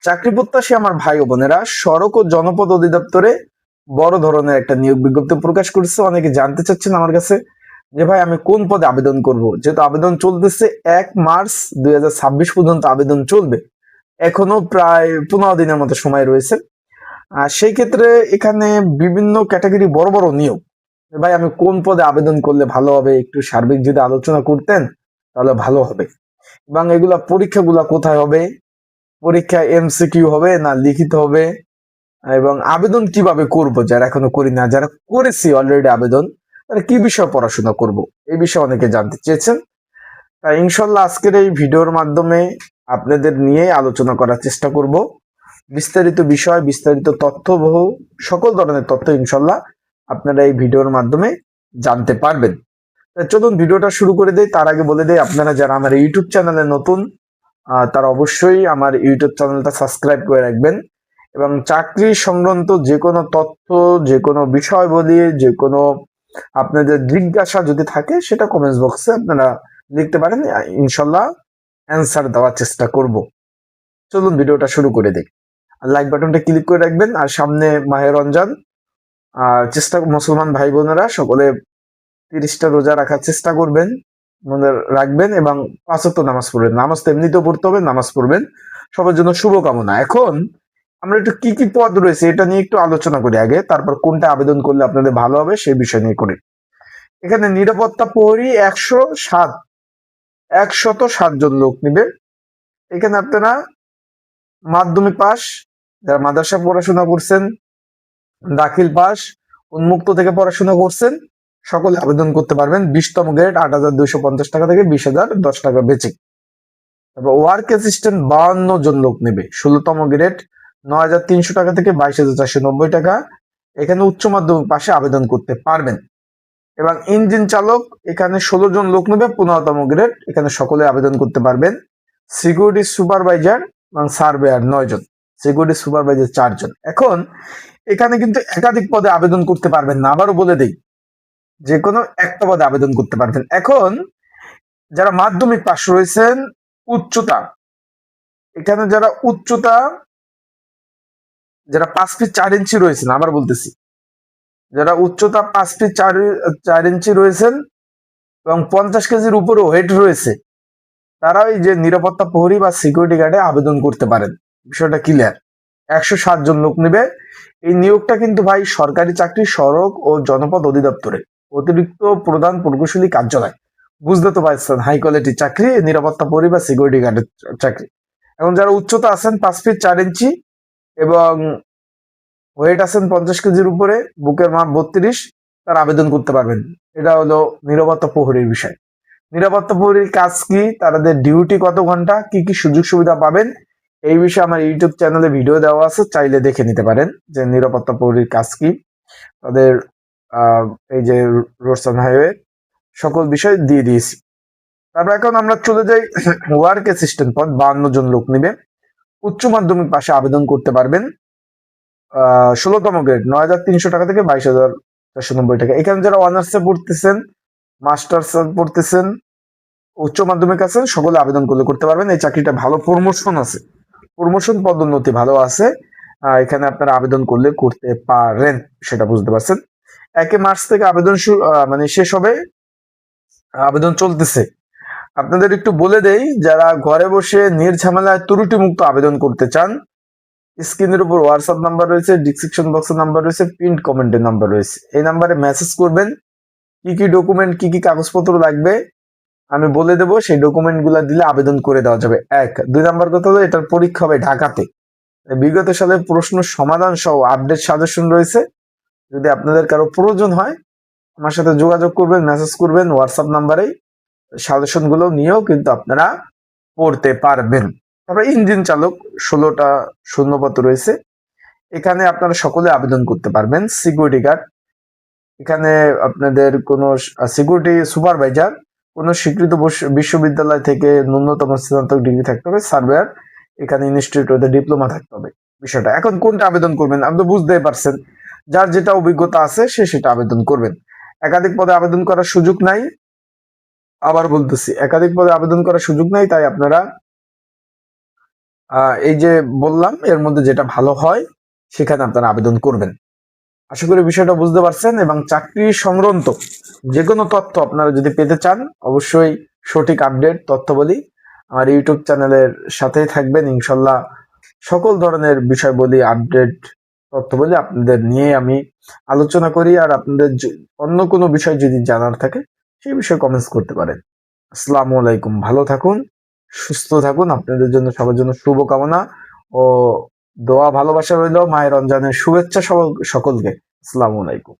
চাকরি প্রত্যাশী আমার ভাই ও বোনেরা, সড়ক ও জনপথ অধিদপ্তরে বড় ধরনের একটা নিয়োগ বিজ্ঞপ্তি প্রকাশ করেছে। অনেকে জানতে চাচ্ছেন আমার কাছে যে ভাই আমি কোন পদে আবেদন করব। যেহেতু আবেদন চলতেছে 1 মার্চ 2026 পর্যন্ত আবেদন চলবে, এখনো প্রায় 15 দিনের মতো সময় রয়েছে। আর সেই ক্ষেত্রে এখানে বিভিন্ন ক্যাটাগরি বড় বড় নিয়োগ। ভাই আমি কোন পদে আবেদন করলে ভালো হবে, একটু সার্বিক যদি আলোচনা করতেন তাহলে ভালো হবে। এবং এগুলা পরীক্ষাগুলা কোথায় হবে, পরীক্ষা এমসিকিউ হবে না লিখিত হবে, এবং আবেদন কিভাবে করব, যারা এখনো করি না, যারা করেছি অলরেডি আবেদন, তারা কি বিষয়ে পড়াশোনা করব, এই বিষয়ে অনেকে জানতে চেয়েছেন। তাই ইনশাল্লাহ আজকের এই ভিডিওর মাধ্যমে আপনাদের নিয়ে আলোচনা করার চেষ্টা করব। বিস্তারিত বিষয়, বিস্তারিত তথ্যবহ সকল ধরনের তথ্য ইনশাল্লাহ আপনারা এই ভিডিওর মাধ্যমে জানতে পারবেন। চলুন ভিডিওটা শুরু করে দেই। তার আগে বলে দেই, আপনারা যারা আমার ইউটিউব চ্যানেলে নতুন তারা অবশ্যই আমার ইউটিউব চ্যানেলটা সাবস্ক্রাইব করে রাখবেন, এবং চাকরি সংক্রান্ত যে কোনো তথ্য, যে কোনো বিষয় বলি, যে কোনো আপনাদের জিজ্ঞাসা যদি থাকে সেটা কমেন্টস বক্সে আপনারা লিখতে পারেন, ইনশাল্লাহ অ্যান্সার দেওয়ার চেষ্টা করব। চলুন ভিডিওটা শুরু করে দিই। লাইক বাটনটা ক্লিক করে রাখবেন। আর সামনে মাহে রমজান, আর মুসলমান ভাই বোনেরা সকলে 30টা রোজা রাখার চেষ্টা করবেন, মনে রাখবেন, এবং 5 ওয়াক্ত নামাজ পড়বেন। নামাজ তো এমনিতেও পড়তে হবে, নামাজ পড়বেন। সবার জন্য শুভকামনা। এখন আমরা একটু কি কি পদ রয়েছে এটা নিয়ে একটু আলোচনা করি আগে, তারপর কোনটা আবেদন করলে আপনাদের ভালো হবে সেই বিষয় নিয়ে করি। এখানে নিরাপত্তা প্রহরী 107 জন লোক নিবে। এখানে আপনারা মাধ্যমিক পাস, যারা মাদ্রাসা পড়াশোনা করছেন, দাখিল পাস, উন্মুক্ত থেকে পড়াশোনা করছেন, সকলে আবেদন করতে পারবেন। 20তম গ্রেড 8,250 টাকা থেকে 20,010 টাকা বেচিক। তারপর ওয়ার্ক অ্যাসিস্ট্যান্ট 52 জন লোক নেবে। 16তম গ্রেড 9,300 টাকা থেকে 22,490 টাকা। এখানে উচ্চ মাধ্যমিক পাশে আবেদন করতে পারবেন। এবং ইঞ্জিন চালক এখানে 16 জন লোক নেবে, 15তম গ্রেড, এখানে সকলে আবেদন করতে পারবেন। সিকিউরিটি সুপারভাইজার এবং সার্ভেয়ার 9 জন, সিকিউরিটি সুপারভাইজার 4 জন। এখন এখানে কিন্তু একাধিক পদে আবেদন করতে পারবেন না, আবারও বলে দেই, যে কোনো একটা পদে আবেদন করতে পারবেন। এখন যারা মাধ্যমিক পাশ রয়েছেন, উচ্চতা, এখানে যারা উচ্চতা, যারা 5 ফিট 4 ইঞ্চি রয়েছেন, আবার বলতেছি, যারা উচ্চতা 5 ফিট 4 ইঞ্চি রয়েছেন এবং 50 কেজির উপরে ওয়েট রয়েছে, তারা ওই যে নিরাপত্তা প্রহরী বা সিকিউরিটি গার্ডে আবেদন করতে পারেন। বিষয়টা ক্লিয়ার। 107 জন লোক নেবে। এই নিয়োগটা কিন্তু ভাই সরকারি চাকরি, সড়ক ও জনপথ অধিদপ্তরে অতিরিক্ত প্রধান প্রকৌশলী কার্যালয়। বুঝতে তো পারছেন, হাই কোয়ালিটি চাকরি, নিরাপত্তা প্রহরী বা সিকিউরিটি গার্ডের চাকরি। এখন যারা উচ্চতা আছেন 5 ফিট 4 ইঞ্চি এবং ওয়েট আছেন 50 কেজির উপরে, বুকের মাপ 32, তারা আবেদন করতে পারবেন। এটা হলো নিরাপত্তা প্রহরীর বিষয়। নিরাপত্তা প্রহরীর কাজ কি, তাদের ডিউটি কত ঘন্টা, কি কি সুযোগ সুবিধা পাবেন, এই বিষয়ে আমার ইউটিউব চ্যানেলে ভিডিও দেওয়া আছে, চাইলে দেখে নিতে পারেন যে নিরাপত্তা প্রহরীর কাজ কি, তাদের এই যে রোডস অ্যান্ড হাইওয়ে সকল বিষয় দিয়ে দিয়েছি। তারপর এখন আমরা চলে যাই ওয়ার্ক অ্যাসিস্ট্যান্ট পদ, 52 জন লোক নিবে। উচ্চ মাধ্যমিক পাশে আবেদন করতে পারবেন। 16তম গ্রেড 9,300 টাকা থেকে 22,490 টাকা। এখানে যারা অনার্সে পড়তেছেন, মাস্টার্স পড়তেছেন, উচ্চ মাধ্যমিক আছেন, সকলে আবেদন করতে পারবেন। এই চাকরিটা ভালো প্রমোশন আছে, প্রমোশন পদোন্নতি ভালো আছে। এখানে আপনারা আবেদন করতে পারেন, সেটা বুঝতে পারছেন। 1 মার্চ থেকে আবেদন মানে শেষ হবে, আবেদন চলতেছে। আপনাদের একটু বলে দেই, যারা ঘরে বসে নির্ঝামেলায় ত্রুটি মুক্ত আবেদন করতে চান, স্ক্রিনের উপর হোয়াটসঅ্যাপ নাম্বার রয়েছে, ডিসক্রিপশন বক্সের নাম্বার রয়েছে, পিন কমেন্টের নাম্বার রয়েছে। এই নাম্বারে মেসেজ করবেন। কি কি ডকুমেন্ট, কি কি কাগজপত্র লাগবে আমি বলে দেবো, সেই ডকুমেন্ট গুলা দিলে আবেদন করে দেওয়া যাবে। 2 নাম্বার কথা হলো, এটার পরীক্ষা হবে ঢাকাতে। বিগত সালের প্রশ্ন সমাধান সহ আপডেট সাজেশন রয়েছে। যদি আপনাদের কারো প্রয়োজন হয় আমার সাথে যোগাযোগ করবেন, মেসেজ করবেন হোয়াটসঅ্যাপ নাম্বারে। সাজেশন গুলো নিয়েও কিন্তু আপনারা পড়তে পারবেন। তারপরে ইঞ্জিন চালক 16টা শূন্যপদ রয়েছে, এখানে আপনারা সকলে আবেদন করতে পারবেন। সিকিউরিটি গার্ড, এখানে আপনাদের কোন সিকিউরিটি সুপারভাইজার কোন স্বীকৃত বিশ্ববিদ্যালয় থেকে ন্যূনতম স্নাতক ডিগ্রি থাকতে হবে। সার্ভেয়ার, এখানে ইনস্টিটিউট হতে ডিপ্লোমা থাকতে হবে। বিষয়টা এখন কোনটা আবেদন করবেন আপনি বুঝতেই পারছেন, যার যেটা অভিজ্ঞতা আছে সে সেটা আবেদন করবেন। একাধিক পদে আবেদন করার সুযোগ নাই, আবার বলতেছি একাধিক পদে আবেদন করার সুযোগ নাই। তাই আপনারা এই যে বললাম এর মধ্যে যেটা ভালো হয় সেখানে আপনারা আবেদন করবেন। আশা করি বিষয়টা বুঝতে পারছেন, এবং চাকরি সংক্রান্ত যে কোনো তথ্য আপনারা যদি পেতে চান অবশ্যই সঠিক আপডেট তথ্য বলি আমার ইউটিউব চ্যানেলের সাথেই থাকবেন। ইনশাল্লাহ সকল ধরনের বিষয় বলি, আপডেট তথ্য বলি আপনাদের নিয়ে আমি আলোচনা করি। আর আপনাদের অন্য কোনো বিষয় যদি জানার থাকে সেই বিষয়ে কমেন্টস করতে পারেন। আসসালামু আলাইকুম, ভালো থাকুন, সুস্থ থাকুন। আপনাদের জন্য সবার জন্য শুভকামনা ও দোয়া ভালোবাসা রইল। মায়ের রমজানের শুভেচ্ছা সকলকে। আসসালামু আলাইকুম।